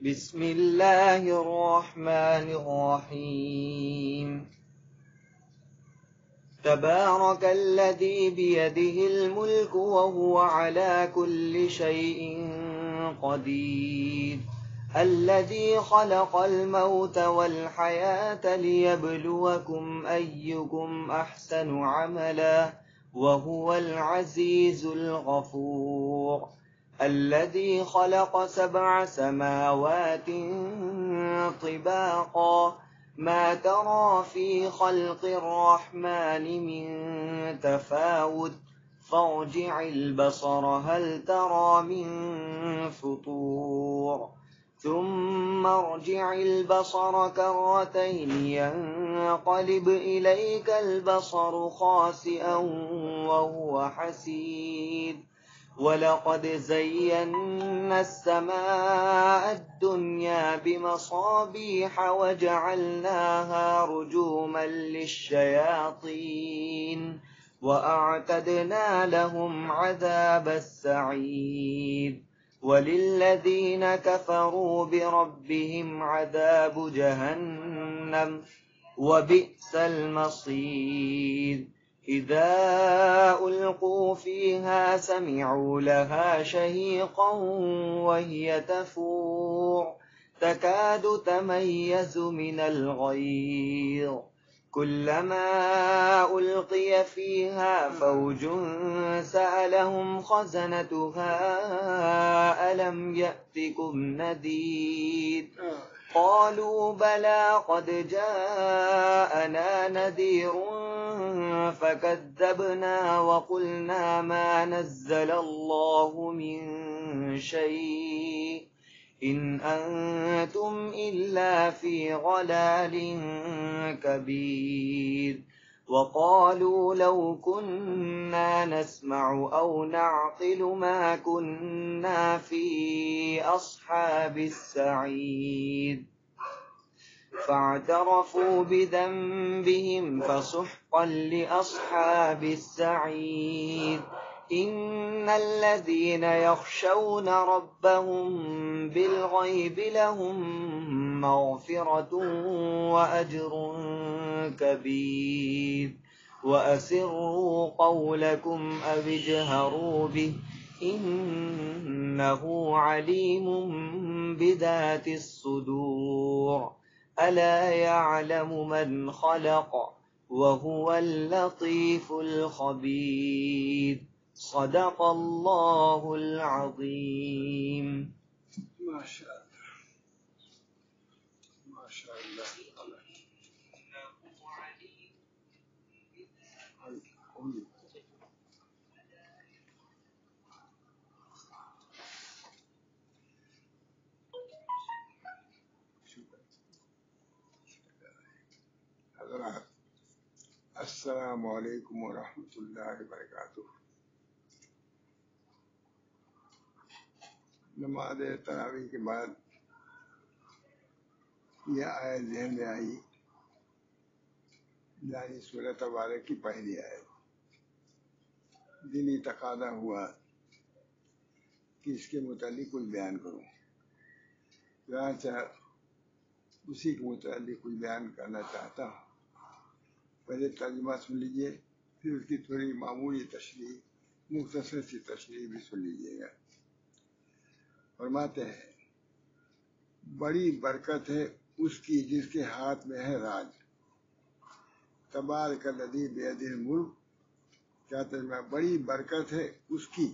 بسم الله الرحمن الرحيم تبارك الذي بيده الملك وهو على كل شيء قدير الذي خلق الموت والحياة ليبلوكم أيكم أحسن عملا وهو العزيز الغفور الذي خلق 7 سماوات طباقا ما ترى في خلق الرحمن من تفاوت فارجع البصر هل ترى من فطور ثم ارجع البصر كرتين ينقلب إليك البصر خاسئا وهو حسير ولقد زينا السماء الدنيا بمصابيح وجعلناها رجوما للشياطين وأعتدنا لهم عذاب السعير وللذين كفروا بربهم عذاب جهنم وبئس المصير إذا ألقوا فيها سمعوا لها شهيقا وهي تفور تكاد تميز من الغيظ كلما ألقي فيها فوج سألهم خزنتها ألم يأتكم نذير قالوا بلى قد جاءنا نذير فكذبنا وقلنا ما نزل الله من شيء إن أنتم إلا في ضلال كبير وقالوا لو كنا نسمع أو نعقل ما كنا في أصحاب السعير فاعترفوا بذنبهم فسحقا لأصحاب السعير إن الذين يخشون ربهم بالغيب لهم مغفرة وأجر كبير وأسروا قولكم أو اجهروا به إنه عليم بذات الصدور ألا يعلم من خلق وهو اللطيف الخبير صدق الله العظيم. ما شاء الله ما شاء الله. حضرات السلام علیکم ورحمۃ اللہ وبرکاتہ. نماز تراویح کے بعد یہ آیت ذہن میں آئی، یعنی سورۃ تبارک کی پہلی آیت. دینی تقاضا ہوا کہ اس کے متعلق کچھ بیان کروں، چنانچہ اسی کے متعلق کچھ بیان کرنا چاہتا ہوں. پہلے ترجمہ سن لیجئے، پھر اس کی تھوڑی معمولی تشریح، مختصر سی تشریح بھی سن لیجئے گا. فرماتے ہیں بڑی برکت ہے اس کی جس کے ہاتھ میں ہے راج. تبارک الذی بیدہ الملک، کیا ترجمہ؟ بڑی برکت ہے اس کی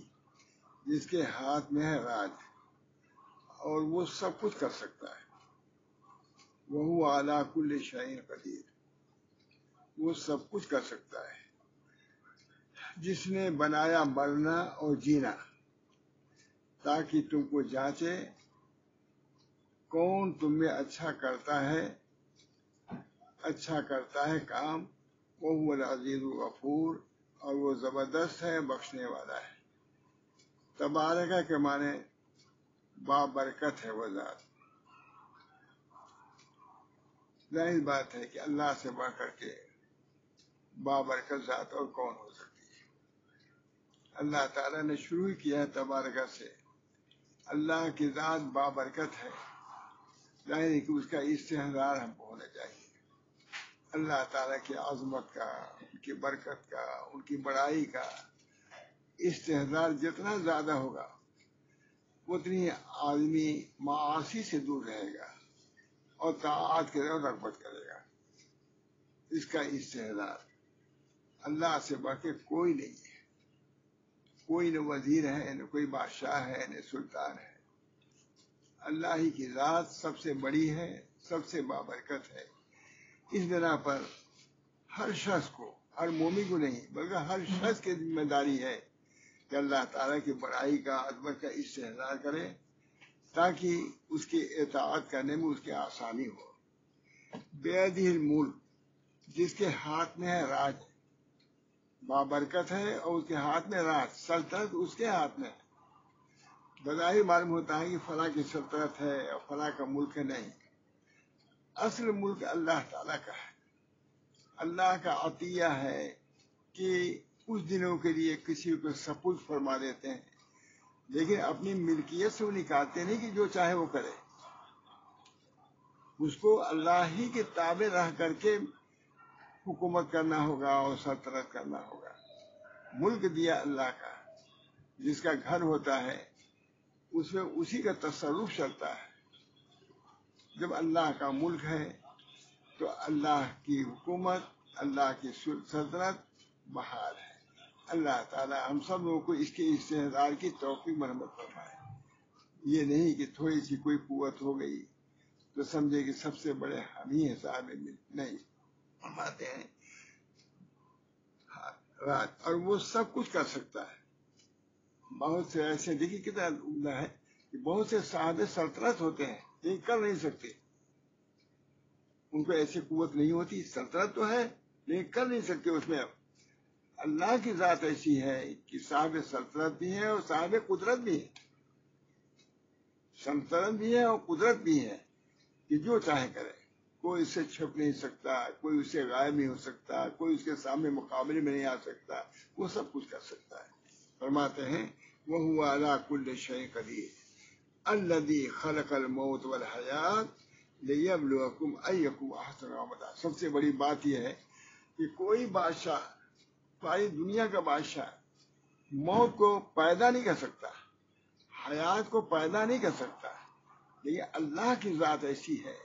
جس کے ہاتھ میں ہے راج اور وہ سب کچھ کر سکتا ہے. وَهُوَ عَلَى كُلِّ شَيْءٍ قدیر، وہ سب کچھ کر سکتا ہے. جس نے بنایا مرنا اور جینا تاکہ تم کو جانچے کون تم میں اچھا کرتا ہے کام. وَهُوَ الْعَزِيزُ الْغَفُورُ، اور وہ زبردست ہے، بخشنے والا ہے. تبارکہ کے معنی بابرکت ہے وہ ذات. ظاہر بات ہے کہ اللہ سے بڑھ کر کے بابرکت ذات اور کون ہو سکتی ہے. اللہ تعالیٰ نے شروع کیا ہے تبارکہ سے. اللہ کی ذات بابرکت ہے ظاہر ہے کہ اس کا استحضار ہم کو ہونا چاہیے. اللہ تعالیٰ کی عظمت کا، ان کی برکت کا، ان کی بڑائی کا استحضار جتنا زیادہ ہوگا اتنی آدمی معاصی سے دور رہے گا اور طاعات کی طرف رغبت کرے گا. اس کا استحضار اللہ سے بڑھ کے کوئی نہیں ہے. کوئی نہ وزیر ہے، نہ کوئی بادشاہ ہے، نہ سلطان ہے. اللہ ہی کی ذات سب سے بڑی ہے، سب سے بابرکت ہے. اس بنا پر ہر شخص کو، ہر مومن کو نہیں بلکہ ہر شخص کی ذمہ داری ہے کہ اللہ تعالیٰ کی بڑائی کا، عظمت کا استحضار کرے تاکہ اس کی اطاعت کرنے میں اس کی آسانی ہو. بیدہ الملک، جس کے ہاتھ میں ہے راج، بابرکت ہے اور اس کے ہاتھ میں راج، سلطنت اس کے ہاتھ میں ہے. بظاہر معلوم ہوتا ہے کہ فلاں کی سلطنت ہے اور فلاں کا ملک ہے. نہیں، اصل ملک اللہ تعالیٰ کا ہے. اللہ کا عطیہ ہے کہ کچھ دنوں کے لیے کسی کو سپرد فرما دیتے ہیں، لیکن اپنی ملکیت سے وہ نکالتے نہیں کہ جو چاہے وہ کرے. اس کو اللہ ہی کے تابع رہ کر کے حکومت کرنا ہوگا اور سلطنت کرنا ہوگا. ملک دیا اللہ کا، جس کا گھر ہوتا ہے اس میں اسی کا تصرف چلتا ہے. جب اللہ کا ملک ہے تو اللہ کی حکومت، اللہ کی سلطنت بحال ہے. اللہ تعالی ہم سب لوگوں کو اس کے استحضار کی توفیق مرحمت فرمائے. یہ نہیں کہ تھوڑی سی کوئی قوت ہو گئی تو سمجھے کہ سب سے بڑے ہم ہی ہیں صاحب. نہیں، فرماتے ہیں رات، اور وہ سب کچھ کر سکتا ہے. بہت سے ایسے، دیکھیے کتنا عمدہ ہے کہ بہت سے صاحب سلطنت ہوتے ہیں لیکن کر نہیں سکتے. ان کو ایسی قوت نہیں ہوتی. سلطنت تو ہے لیکن کر نہیں سکتے. اس میں اللہ کی ذات ایسی ہے کہ صاحب سلطنت بھی ہے اور صاحب قدرت بھی ہے. سلطنت بھی ہے اور قدرت بھی ہے کہ جو چاہے کرے. کوئی اس سے چھپ نہیں سکتا، کوئی اس سے غائب نہیں ہو سکتا، کوئی اس کے سامنے مقابلے میں نہیں آ سکتا. وہ سب کچھ کر سکتا ہے. فرماتے ہیں وَهُوَ عَلَىٰ كُلِّ شَيْءٍ قَدِيرٌ الَّذِي خَلَقَ الْمَوْتَ وَالْحَيَاةَ لِيَبْلُوَكُمْ أَيَّكُمْ أَحْسَنُ عَمَلًا. سب سے بڑی بات یہ ہے کہ کوئی بادشاہ، ساری دنیا کا بادشاہ موت کو پیدا نہیں کر سکتا، حیات کو پیدا نہیں کر سکتا، لیکن اللہ کی ذات ایسی ہے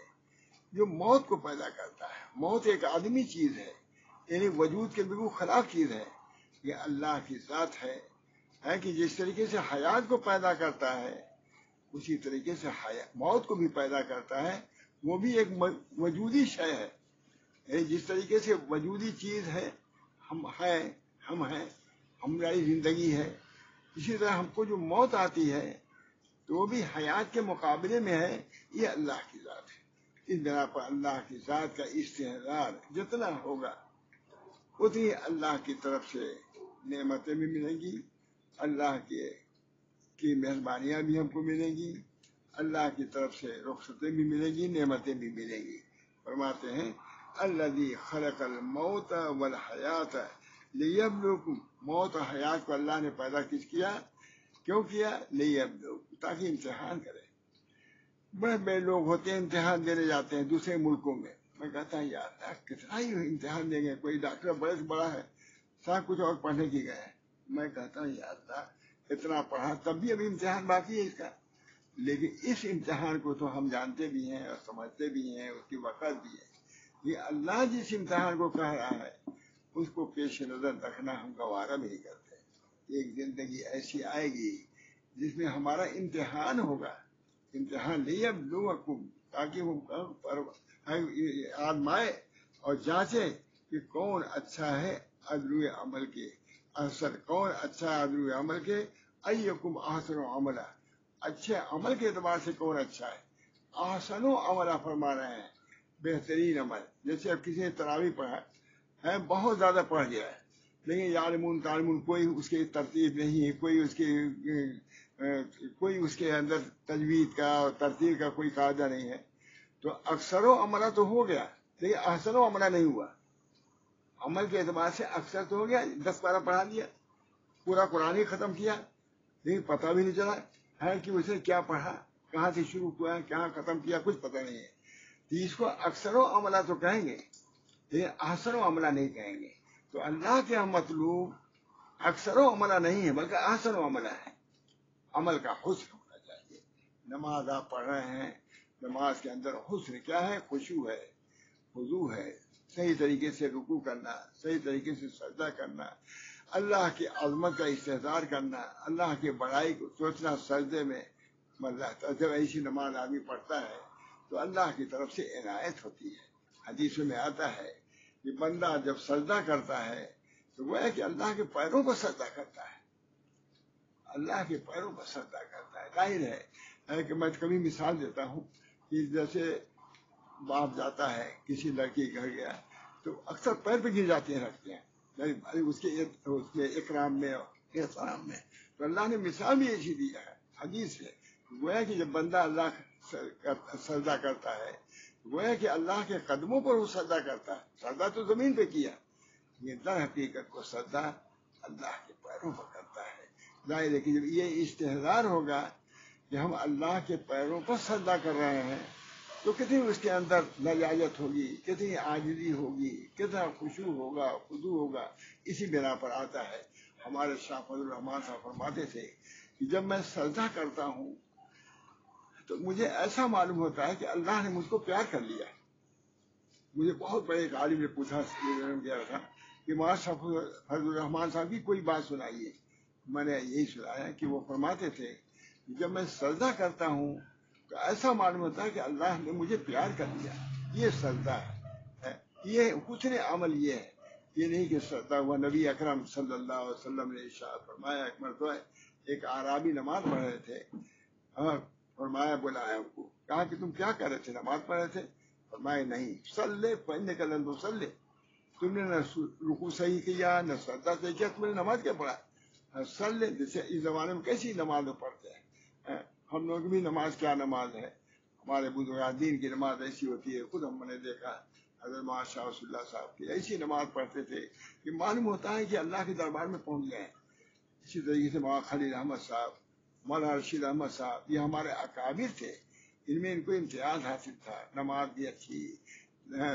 جو موت کو پیدا کرتا ہے. موت ایک آدمی چیز ہے، یعنی وجود کے بالکل خلاف چیز ہے. یہ اللہ کی ذات ہے کہ جس طریقے سے حیات کو پیدا کرتا ہے اسی طریقے سے موت کو بھی پیدا کرتا ہے. وہ بھی ایک وجودی شے ہے. یعنی جس طریقے سے وجودی چیز ہے، ہم ہیں، ہماری زندگی ہے، اسی طرح ہم کو جو موت آتی ہے تو وہ بھی حیات کے مقابلے میں ہے. یہ اللہ کی ذات ہے. اس بنا پر اللہ کی ذات کا استحضار جتنا ہوگا اتنی اللہ کی طرف سے نعمتیں بھی ملیں گی، اللہ کی مہربانیاں بھی ہم کو ملیں گی، اللہ کی طرف سے رخصتیں بھی ملیں گی، نعمتیں بھی ملیں گی. فرماتے ہیں الذی خلق الموت والحیات لیبلوکم. موت اور حیات کو اللہ نے پیدا کیا؟ کیوں کیا؟ لیبلوکم، تاکہ امتحان کرے. بڑے بڑے لوگ ہوتے ہیں امتحان دینے جاتے ہیں دوسرے ملکوں میں. میں کہتا ہوں یار کتنا ہی امتحان دیں گے. کوئی ڈاکٹر بڑے سے بڑا ہے، صاحب کچھ اور پڑھنے کی گئے. میں کہتا ہوں یار اتنا پڑھا تب بھی ابھی امتحان باقی ہے اس کا. لیکن اس امتحان کو تو ہم جانتے بھی ہیں اور سمجھتے بھی ہیں، اس کی وقت بھی ہے. یہ اللہ جس امتحان کو کہہ رہا ہے اس کو پیش نظر رکھنا ہم گوارا نہیں کرتے. ایک زندگی ایسی آئے گی جس میں ہمارا امتحان ہوگا. امتحان لیبلوکم، تاکہ وہ آزمائے اور جانچے کہ کون اچھا ہے عدل عمل کے اثر، کون اچھا ہے عدل عمل کے. ایکم احسن عملا، اچھے عمل کے اعتبار سے کون اچھا ہے. احسن عملا فرما رہے ہیں بہترین عمل. جیسے اب کسی نے تراویح پڑھا ہے، بہت زیادہ پڑھ گیا ہے، لیکن یعلمون تعلمون کوئی اس کی ترتیب نہیں ہے، کوئی اس کے اندر تجوید کا اور ترتیب کا کوئی قاعدہ نہیں ہے. تو اکثر و عملہ تو ہو گیا لیکن احسن و عملہ نہیں ہوا. عمل کے اعتبار سے اکثر تو ہو گیا، 10 پارہ پڑھا دیا، پورا قرآن ہی ختم کیا، لیکن پتہ بھی نہیں چلا ہے کہ اس نے کیا پڑھا. کہاں سے شروع ہوا ہے کہاں ختم کیا کچھ پتہ نہیں ہے. تو اس کو اکثر و عملہ تو کہیں گے لیکن احسن و عملہ نہیں کہیں گے. تو اللہ کے مطلوب اکثر و عملہ نہیں ہے بلکہ احسن و عملہ ہے. عمل کا حسن ہونا چاہیے. نماز آپ پڑھ رہے ہیں، نماز کے اندر حسن کیا ہے؟ خشوع ہے، خضوع ہے، صحیح طریقے سے رکوع کرنا، صحیح طریقے سے سجدہ کرنا، اللہ کی عظمت کا استحضار کرنا، اللہ کی بڑائی کو سوچنا سجدے میں. جب ایسی نماز آدمی پڑھتا ہے تو اللہ کی طرف سے عنایت ہوتی ہے. حدیثوں میں آتا ہے کہ بندہ جب سجدہ کرتا ہے تو وہ ہے کہ اللہ کے پیروں پر سجدہ کرتا ہے، اللہ کے پیروں پر سجدہ کرتا ہے. ظاہر ہے کہ میں کبھی مثال دیتا ہوں کہ جیسے باپ جاتا ہے کسی لڑکی کے گھر گیا تو اکثر پیر پہ گر جاتے ہیں رکھتے ہیں اس کے اکرام میں اور احترام میں. تو اللہ نے مثال بھی ایسی دی ہے حدیث سے. گویا کہ جب بندہ اللہ سجدہ کرتا ہے گویا کہ اللہ کے قدموں پر وہ سجدہ کرتا ہے. سجدہ تو زمین پہ کیا، یہ در حقیقت کو سجدہ اللہ کے پیروں پر کرتا ہے. ظاہر ہے کہ جب یہ استحضار ہوگا کہ ہم اللہ کے پیروں پر سجدہ کر رہے ہیں تو کتنی اس کے اندر لجاجت ہوگی، کتنی عاجزی ہوگی، کتنا خشوع ہوگا، خضوع ہوگا. اسی بنا پر آتا ہے ہمارے شاہ فضل الرحمان صاحب فرماتے تھے کہ جب میں سجدہ کرتا ہوں تو مجھے ایسا معلوم ہوتا ہے کہ اللہ نے مجھ کو پیار کر لیا. مجھے بہت بڑے ایک عالم نے پوچھا گیا تھا کہ ماں شاہ فضل الرحمان صاحب کی کوئی بات سنائیے. میں نے یہی سنایا کہ وہ فرماتے تھے کہ جب میں سجدہ کرتا ہوں تو ایسا معلوم ہوتا ہے کہ اللہ نے مجھے پیار کر لیا. یہ سجدہ ہے، یہ حسن عمل یہ ہے. یہ نہیں کہ سجدہ ہوا. نبی اکرم صلی اللہ علیہ وسلم نے ارشاد فرمایا ایک مرتبہ ایک اعرابی نماز پڑھ رہے تھے. فرمایا بلایا ان کو، کہا کہ تم کیا کر رہے تھے؟ نماز پڑھ رہے تھے؟ فرمایا نہیں. صلی فإنک لم تصلی، تم نے نہ رکوع صحیح کیا نہ سجدہ صحیح کیا، تم نے نماز کیا پڑھا؟ صلی جیسے اس زمانے میں کیسی نماز پڑھتے ہیں. ہم لوگ بھی نماز کیا نماز ہے، ہمارے بزرگان دین کی نماز ایسی ہوتی ہے. خود ہم نے دیکھا حضرت مولانا شاہ رسول اللہ صاحب کی ایسی نماز پڑھتے تھے کہ معلوم ہوتا ہے کہ اللہ کے دربار میں پہنچ گئے. اسی طریقے سے مولانا خلیل احمد صاحب، مولانا رشید احمد صاحب، یہ ہمارے اکابر تھے. ان میں ان کو امتیاز حاصل تھا. نماز بھی اچھی،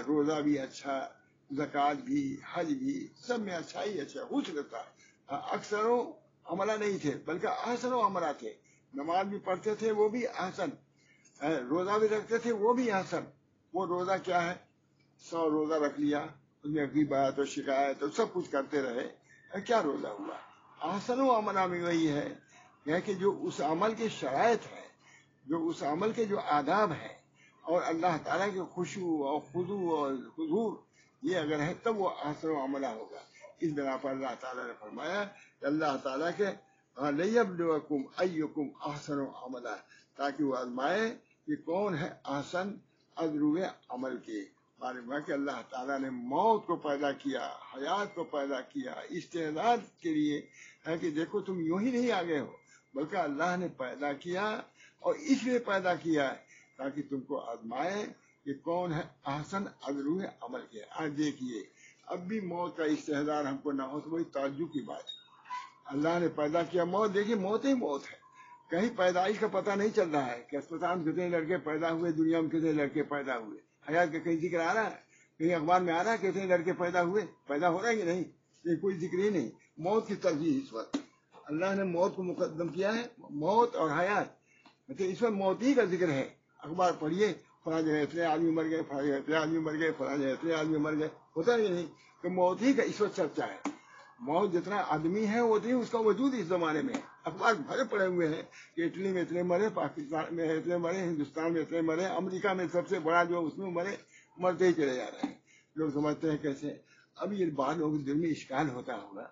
روزہ بھی اچھا، زکوٰۃ بھی، حج بھی، سب میں اچھا ہی اچھا حسن تھا. اکثر و عملہ نہیں تھے بلکہ احسن و عملہ تھے. نماز بھی پڑھتے تھے وہ بھی احسن، روزہ بھی رکھتے تھے وہ بھی احسن. وہ روزہ کیا ہے؟ 100 روزہ رکھ لیا، اس میں غیبت اور شکایت اور سب کچھ کرتے رہے، کیا روزہ ہوا؟ احسن و عملہ میں وہی ہے کہ جو اس عمل کے شرائط ہے، جو اس عمل کے جو آداب ہیں اور اللہ تعالیٰ کے خشوع اور خضوع اور حضور یہ اگر ہے تب وہ احسن و عملہ ہوگا. اس بنا پر اللہ تعالیٰ نے فرمایا کہ اللہ تعالیٰ کے لِیَبْلُوَکُمْ أَيُّکُمْ أَحْسَنُ عَمَلًا، تاکہ وہ آزمائے کہ کون ہے احسن ازروئے عمل کے. معلوم ہے کہ اللہ تعالیٰ نے موت کو پیدا کیا، حیات کو پیدا کیا استعداد کے لیے ہے کہ دیکھو تم یوں ہی نہیں آگے ہو، بلکہ اللہ نے پیدا کیا اور اس لیے پیدا کیا ہے تاکہ تم کو آزمائے کہ کون ہے احسن ازروئے عمل کے. آج دیکھیے اب بھی موت کا استحضار ہم کو نہ ہو تو وہی تعجب کی بات ہے. اللہ نے پیدا کیا موت، دیکھیے موت ہی موت ہے. کہیں پیدائش کا پتہ نہیں چل رہا ہے کہ اسپتال میں کتنے لڑکے پیدا ہوئے، دنیا میں کتنے لڑکے پیدا ہوئے. حیات کا کہیں ذکر آ رہا ہے؟ کہیں اخبار میں آ رہا ہے کتنے لڑکے پیدا ہوئے؟ پیدا ہو رہا ہے کہ نہیں؟ یہ کوئی ذکر ہی نہیں. موت کی ترجیح اس وقت اللہ نے موت کو مقدم کیا ہے. موت اور حیات مطلب اس وقت موت ہی کا ذکر ہے. اخبار پڑھیے فلاں جگہ اتنے آدمی مر گئے، فلاں جگہ اتنے آدمی مر گئے، فلاں جگہ اتنے آدمی مر گئے. ہوتا ہے نہیں کہ موت ہی کا اس وقت چرچا ہے. موت جتنا آدمی ہے اتنی اس کا وجود اس زمانے میں. اخبار بھرے پڑے ہوئے ہیں کہ اٹلی میں اتنے مرے، پاکستان میں اتنے مرے، ہندوستان میں اتنے مرے، امریکہ میں سب سے بڑا جو اس میں مرے، مرتے ہی چلے جا رہے ہیں. لوگ سمجھتے ہیں کیسے. اب یہ بات لوگوں کے دل میں اشکال ہوتا ہوگا،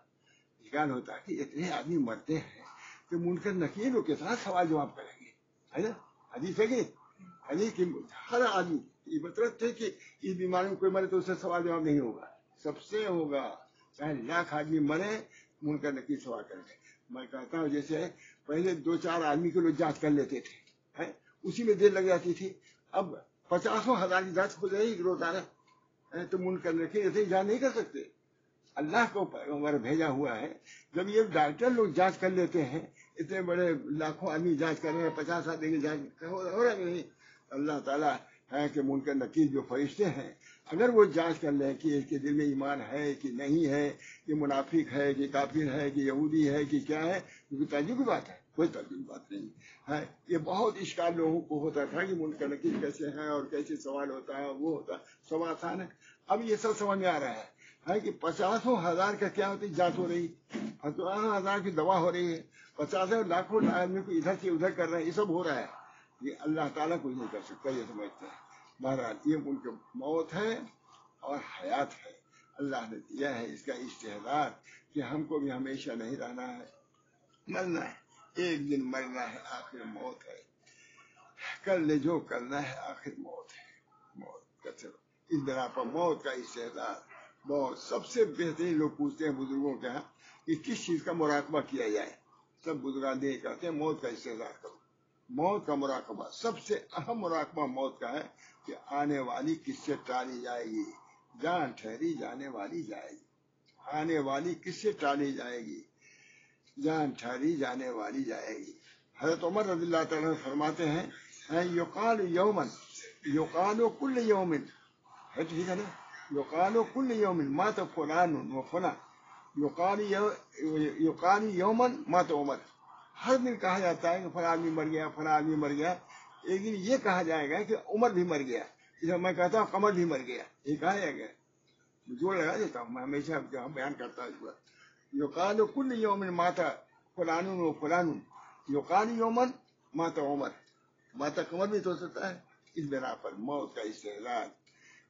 اشکال ہوتا ہے کہ اتنے آدمی مرتے ہیں کہ منکر نکیر لوگ کے ساتھ سوال جواب کریں گے. ہے نا؟ حدیث ہے کہ حدیث کی ہر آدمی یہ مطلب تھے کہ اس بیماری میں کوئی مرے تو اس سے سوال جواب نہیں ہوگا، سب سے ہوگا. چاہے لاکھ آدمی مرے منکر نکیر سوال کریں گے. میں کہتا ہوں جیسے پہلے 2-4 آدمی کے لوگ جانچ کر لیتے تھے، اسی میں دیر لگ جاتی تھی. اب 50,000 کی جانچ ہو جائے گی روزانہ، تو منکر نکیر ایسے جانچ نہیں کر سکتے. اللہ کو پیغمبر بھیجا ہوا ہے. جب یہ ڈاکٹر لوگ جانچ کر لیتے ہیں اتنے بڑے لاکھوں آدمی جانچ کر رہے ہیں, 50 آدمی کی جانچ ہو رہا ہے نہیں. اللہ تعالیٰ ہے کہ منکر نکیر جو فرشتے ہیں, اگر وہ جانچ کر لیں کہ اس کے دل میں ایمان ہے کہ نہیں ہے, کہ منافق ہے کہ کافر ہے کہ یہودی ہے کہ کیا ہے, کیونکہ تعجب کی بات ہے, کوئی تعجب کی بات نہیں ہے. یہ بہت اشکال لوگوں کو ہوتا تھا کہ منکر نکیر کیسے ہیں اور کیسے سوال ہوتا ہے, وہ ہوتا ہے, سب آسان ہے. اب یہ سب سمجھ میں آ رہا ہے کہ 50,000 کا کیا ہوتی جانچ ہو رہی, 50,000 کی دوا ہو رہی ہے, 50 لاکھوں آدمی کو ادھر سے ادھر کر رہے ہیں, یہ سب ہو رہا ہے. یہ اللہ تعالیٰ کچھ نہیں کر سکتا, یہ سمجھتے ہیں. بہرحال یہ ان کی موت ہے اور حیات ہے, اللہ نے دیا ہے اس کا استحضار کہ ہم کو بھی ہمیشہ نہیں رہنا ہے, مرنا ہے, ایک دن مرنا ہے, آخر موت ہے. کر لے جو کرنا ہے, آخر موت ہے. موت کا چلو اس بنا پر موت کا استحضار بہت. سب سے بہترین لوگ پوچھتے ہیں بزرگوں کے یہاں کہ کس چیز کا مراقبہ کیا جائے. سب بزرگان یہ کہتے ہیں موت کا استحضار کرو. موت کا مراقبہ سب سے اہم مراقبہ موت کا ہے کہ آنے والی کس سے ٹالی جائے گی. جان ٹھہری جانے والی جائے گی, آنے والی کس سے ٹالی جائے گی, جان ٹھہری جانے والی جائے گی. حضرت عمر رضی اللہ تعالیٰ فرماتے ہیں یقال یومن یقال کل یومن, ہے ٹھیک ہے نا, یقال کل یومن مات فلان و فلاں, یقال یومن مات عمر. ہر دن کہا جاتا ہے کہ فلاں آدمی مر گیا, فلاں آدمی مر گیا. ایک دن یہ کہا جائے گا کہ عمر بھی مر گیا, جسے میں کہتا ہوں قمر بھی مر گیا, یہ کہا جائے گا. جوڑ لگا دیتا ہوں میں ہمیشہ بیان کرتا ہوں. یقال کل یومن مات فلان و فلان, یقال یومن مات عمر, ماتا قمر بھی تو سکتا ہے. اس بنا پر موت کا استحضار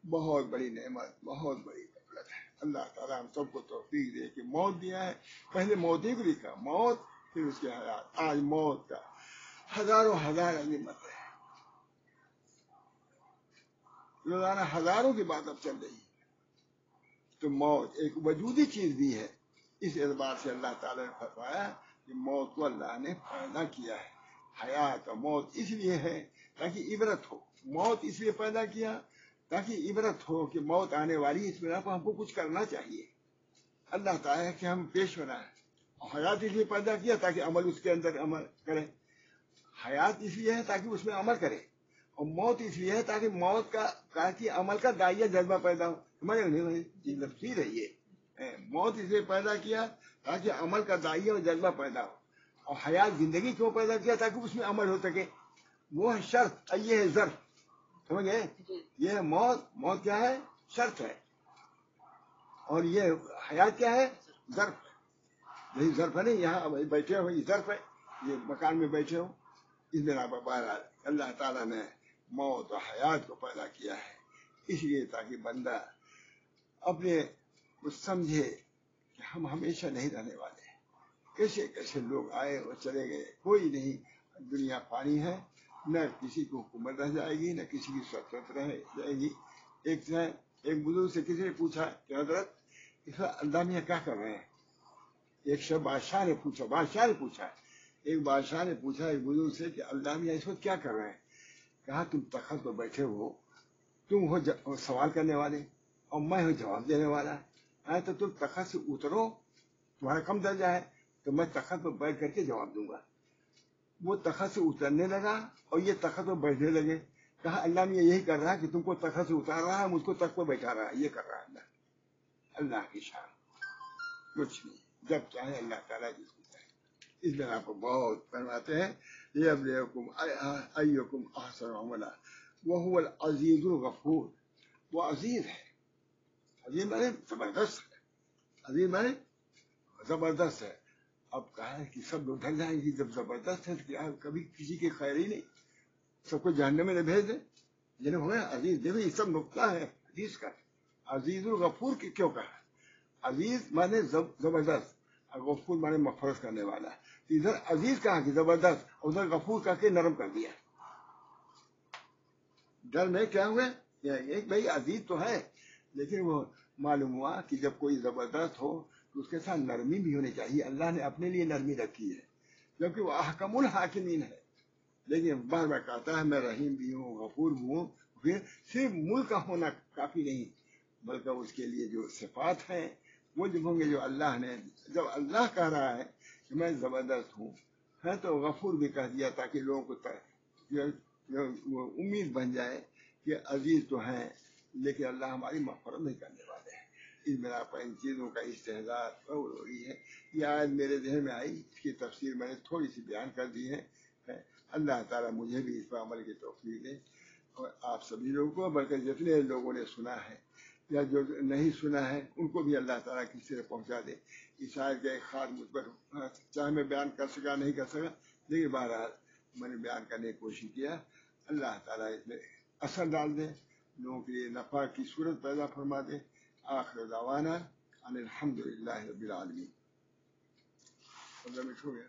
بہت بڑی نعمت, بہت بڑی دولت ہے. اللہ تعالیٰ ہم سب کو توفیق دے کہ موت دیا ہے. پہلے موت ہی کو لکھا, موت پھر اس کے حیات. آج موت کا ہزاروں ہزار آدمی مر رہے ہیں, روزانہ ہزاروں کی بات اب چل رہی ہے. تو موت ایک وجودی چیز بھی ہے. اس اعتبار سے اللہ تعالیٰ نے فرمایا کہ موت کو اللہ نے پیدا کیا ہے. حیات اور موت اس لیے ہے تاکہ عبرت ہو. موت اس لیے پیدا کیا تاکہ عبرت ہو کہ موت آنے والی, اس بنا پر ہم کو کچھ کرنا چاہیے. اللہ تعالیٰ کہ ہم پیش بنا ہے. حیات اس لیے پیدا کیا تاکہ عمل اس کے اندر عمل کرے. حیات اس لیے ہے تاکہ اس میں عمل کرے, اور موت اس لیے ہے تاکہ موت کا کہ عمل کا دائیا جذبہ پیدا ہو. سمجھ نہیں تفصیل ہے یہ. موت اس لیے پیدا کیا تاکہ عمل کا دائیا اور جذبہ پیدا ہو. اور حیات زندگی کیوں پیدا کیا تاکہ اس میں عمل ہو سکے. وہ ہے شرط, یہ ہے ظرف. سمجھ گئے, یہ ہے موت. موت کیا ہے, شرط ہے. اور یہ حیات کیا ہے, ظرف. یہی ظرف ہے نہیں, یہاں بیٹھے ہو یہ ظرف ہے, یہ مکان میں بیٹھے ہو. اس بنا پر بہرحال اللہ تعالیٰ نے موت اور حیات کو پیدا کیا ہے اس لیے تاکہ بندہ اپنے کو سمجھے کہ ہم ہمیشہ نہیں رہنے والے ہیں. کیسے کیسے لوگ آئے اور چلے گئے, کوئی نہیں. دنیا فانی ہے, نہ کسی کو حکومت رہ جائے گی, نہ کسی کی سلطنت رہ جائے گی. ایک بزرگ سے کسی نے پوچھا کہ حضرت اس وقت اللہ میاں کیا کر رہے ہیں. ایک شب بادشاہ نے پوچھا ایک بادشاہ نے پوچھا ایک بزرگ سے کہ اللہ میاں اس وقت کیا کر رہے ہیں. کہا تم تخت پر بیٹھے ہو, تم ہو سوال کرنے والے اور میں ہوں جواب دینے والا. تو تم تخت سے اترو, تمہارا کم درجہ ہے, تو میں تخت پر بیٹھ کر کے جواب دوں گا. وہ تخت سے اترنے لگا اور یہ تخت پر بیٹھنے لگے. کہا اللہ میاں یہی کر رہا ہے کہ تم کو تخت سے اتار رہا ہے, مجھ کو تخت پر بیٹھا رہا ہے. یہ کر رہا ہے اللہ کی شان, کچھ نہیں. جب چاہے اللہ تعالیٰ جس کو چاہے. اس بنا پر بہت فرماتے ہیں لیبلوکم ایکم احسن عملا وہو العزیز الغفور. وہ عزیز ہے, عزیز مانے زبردست ہے, عزیز مانے زبردست ہے. اب کہا ہے کہ سب لوگ ڈر جائیں گے جب زبردست ہے تو کیا کبھی کسی کی خیر ہی نہیں, سب کو جہنم میں نہ بھیج دیں. جنہیں ہو گیا عزیز, دیکھو یہ سب نقطہ ہے حدیث کا. عزیز الغفور کی کیوں کہا, عزیز مانے زبردست, غفور مانے مغفرت کرنے والا. ادھر عزیز کہا کہ زبردست, ادھر غفور کہا کہ نرم کر دیا. ڈر میں کیا ہوئے, ایک بھائی عزیز تو ہے لیکن وہ معلوم ہوا کہ جب کوئی زبردست ہو تو اس کے ساتھ نرمی بھی ہونی چاہیے. اللہ نے اپنے لیے نرمی رکھی ہے جبکہ وہ احکم الحاکمین ہے. لیکن بار بار کہتا ہے میں رحیم بھی ہوں, غفور بھی ہوں. پھر صرف ملک کا ہونا کافی نہیں بلکہ اس کے لیے جو صفات ہیں وہ جو ہوں گے جو اللہ نے. جب اللہ کہہ رہا ہے کہ میں زبردست ہوں ہے تو غفور بھی کہہ دیا تاکہ لوگوں کو وہ امید بن جائے کہ عزیز تو ہیں لیکن اللہ ہماری مغفرت نہیں کرنے والے ہیں. اس بنا پر ان چیزوں کا استحضار ہو رہی ہے. یہ آیت میرے ذہن میں آئی، اس کی تفسیر میں نے تھوڑی سی بیان کر دی ہے. اللہ تعالیٰ مجھے بھی اس پر عمل کی توفیق دے اور آپ سبھی لوگوں کو، بلکہ جتنے لوگوں نے سنا ہے یا جو نہیں سنا ہے ان کو بھی اللہ تعالیٰ کی طرف پہنچا دے. اس آیت کا ایک خاص مجھ پر چاہے میں بیان کر سکا نہیں کر سکا، لیکن بہرحال میں نے بیان کرنے کی کوشش کیا. اللہ تعالیٰ اس میں اثر ڈال دے، لوگوں کے لیے نفع کی صورت پیدا فرما دے. آخر دعوانا ان الحمد للہ رب العالمین. 15 منٹ ہو گیا.